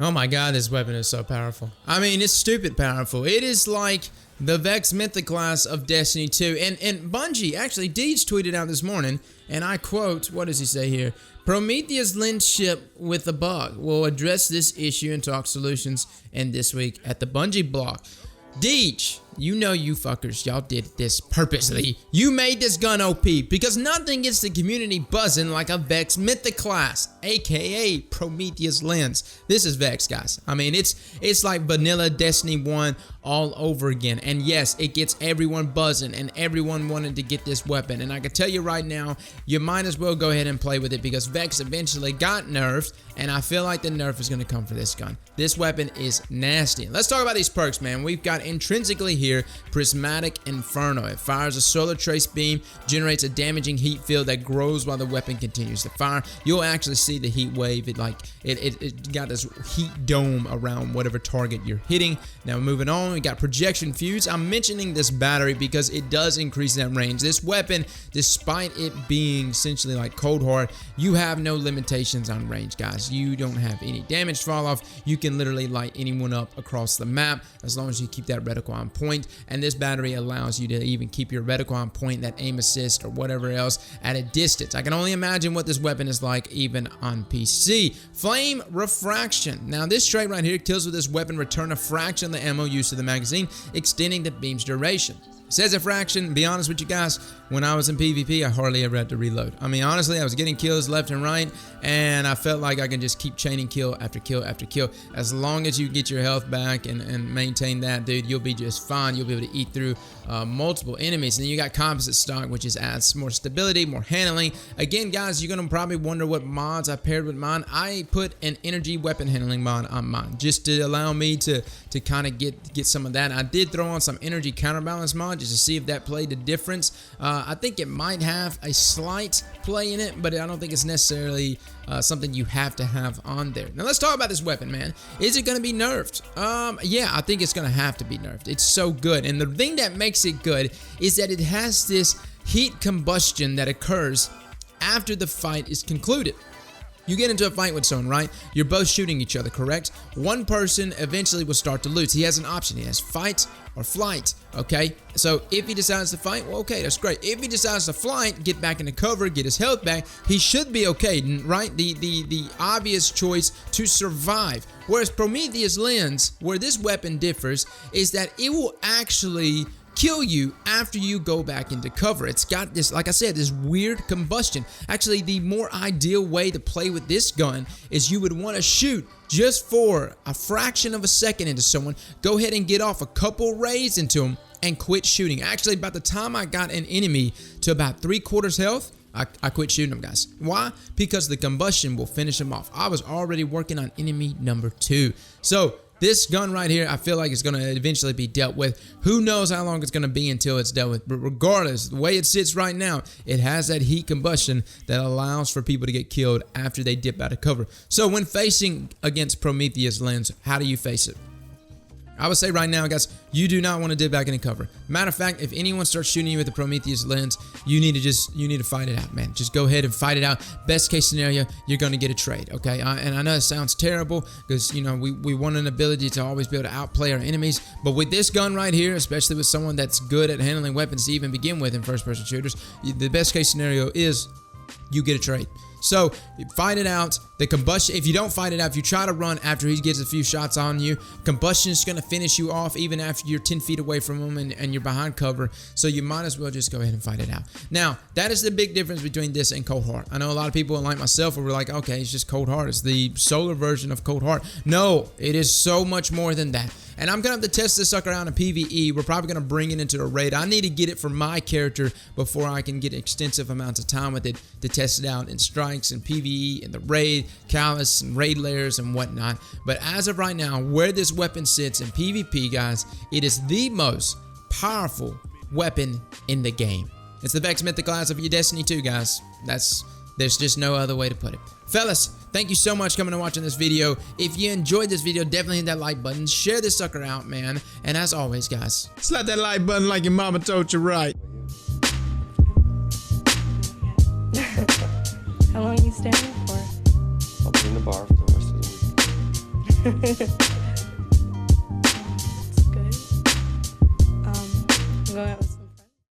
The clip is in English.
Oh my god, this weapon is so powerful. I mean, it's stupid powerful. It is like the Vex Mythoclast of Destiny 2. And Bungie, actually, Deej tweeted out this morning, and I quote, what does he say here? Prometheus Lens ship with a bug. We'll address this issue and talk solutions in this week at the Bungie blog. Deej, you know you fuckers, y'all did this purposely. You made this gun OP because nothing gets the community buzzing like a Vex Mythoclast, aka Prometheus Lens. This is Vex, guys. I mean, it's like vanilla Destiny 1 all over again. And yes, it gets everyone buzzing and everyone wanted to get this weapon. And I can tell you right now, you might as well go ahead and play with it because Vex eventually got nerfed, and I feel like the nerf is going to come for this gun. This weapon is nasty. Let's talk about these perks, man. We've got intrinsically here Prismatic Inferno. It fires a solar trace beam, generates a damaging heat field that grows while the weapon continues to fire. You'll actually see the heat wave. It got this heat dome around whatever target you're hitting. Now moving on, we got Projection Fuse. I'm mentioning this battery because it does increase that range. This weapon, despite it being essentially like Cold Hard, you have no limitations on range, guys. You don't have any damage fall off. You can literally light anyone up across the map as long as you keep that reticle on point. And this battery allows you to even keep your reticle on point, that aim assist or whatever else, at a distance. I can only imagine what this weapon is like even on PC. Flame Refraction. Now this trait right here, kills with this weapon return a fraction of the ammo used to the magazine, extending the beam's duration. Says a fraction. Be honest with you guys, when I was in PvP, I hardly ever had to reload. I mean, honestly, I was getting kills left and right, and I felt like I can just keep chaining kill after kill after kill. As long as you get your health back and maintain that, dude, you'll be just fine. You'll be able to eat through multiple enemies. And then you got composite stock, which just adds more stability, more handling. Again, guys, you're gonna probably wonder what mods I paired with mine. I put an energy weapon handling mod on mine just to allow me to kind of get some of that. I did throw on some energy counterbalance mod just to see if that played the difference. I think it might have a slight play in it, but I don't think it's necessarily something you have to have on there. Now let's talk about this weapon, man. Is it going to be nerfed? Yeah, I think it's going to have to be nerfed. It's so good, and the thing that makes it good is that it has this heat combustion that occurs after the fight is concluded. You get into a fight with someone, right? You're both shooting each other, correct? One person eventually will start to lose. He has an option. He has fight or flight, okay? So if he decides to fight, well, okay, that's great. If he decides to flight, get back into cover, get his health back, he should be okay, right? The obvious choice to survive. Whereas Prometheus Lens, where this weapon differs, is that it will actually kill you after you go back into cover. It's got this, like I said, this weird combustion. Actually, the more ideal way to play with this gun is you would want to shoot just for a fraction of a second into someone, go ahead and get off a couple rays into them and quit shooting. Actually, by the time I got an enemy to about 3/4 health, I quit shooting them, guys. Why? Because the combustion will finish them off. I was already working on enemy number 2. So this gun right here, I feel like it's going to eventually be dealt with. Who knows how long it's going to be until it's dealt with. But regardless, the way it sits right now, it has that heat combustion that allows for people to get killed after they dip out of cover. So when facing against Prometheus Lens, how do you face it? I would say right now, guys, you do not want to dip back into cover. Matter of fact, if anyone starts shooting you with the Prometheus Lens, you need to fight it out, man. Just go ahead and fight it out. Best case scenario, you're going to get a trade, okay? And I know it sounds terrible because, you know, we want an ability to always be able to outplay our enemies. But with this gun right here, especially with someone that's good at handling weapons to even begin with in first-person shooters, the best case scenario is you get a trade. So fight it out. The combustion, if you don't fight it out, if you try to run after he gets a few shots on you, combustion is going to finish you off even after you're 10 feet away from him and you're behind cover. So you might as well just go ahead and fight it out. Now, that is the big difference between this and Cold Hard. I know a lot of people like myself were like, okay, it's just Cold Hard. It's the solar version of Cold Hard. No, it is so much more than that. And I'm going to have to test this sucker out in PvE. We're probably going to bring it into a raid. I need to get it for my character before I can get extensive amounts of time with it to test it out in strikes and PvE and the raid, callus and raid layers and whatnot. But as of right now, where this weapon sits in PvP, guys, it is the most powerful weapon in the game. It's the Vex Mythoclast of your Destiny 2, guys. There's just no other way to put it. Fellas, thank you so much for coming and watching this video. If you enjoyed this video, definitely hit that like button. Share this sucker out, man. And as always, guys, slap that like button like your mama told you right. How long are you staying for? I'll be in the bar for the rest of the week. It's good. I'm going out with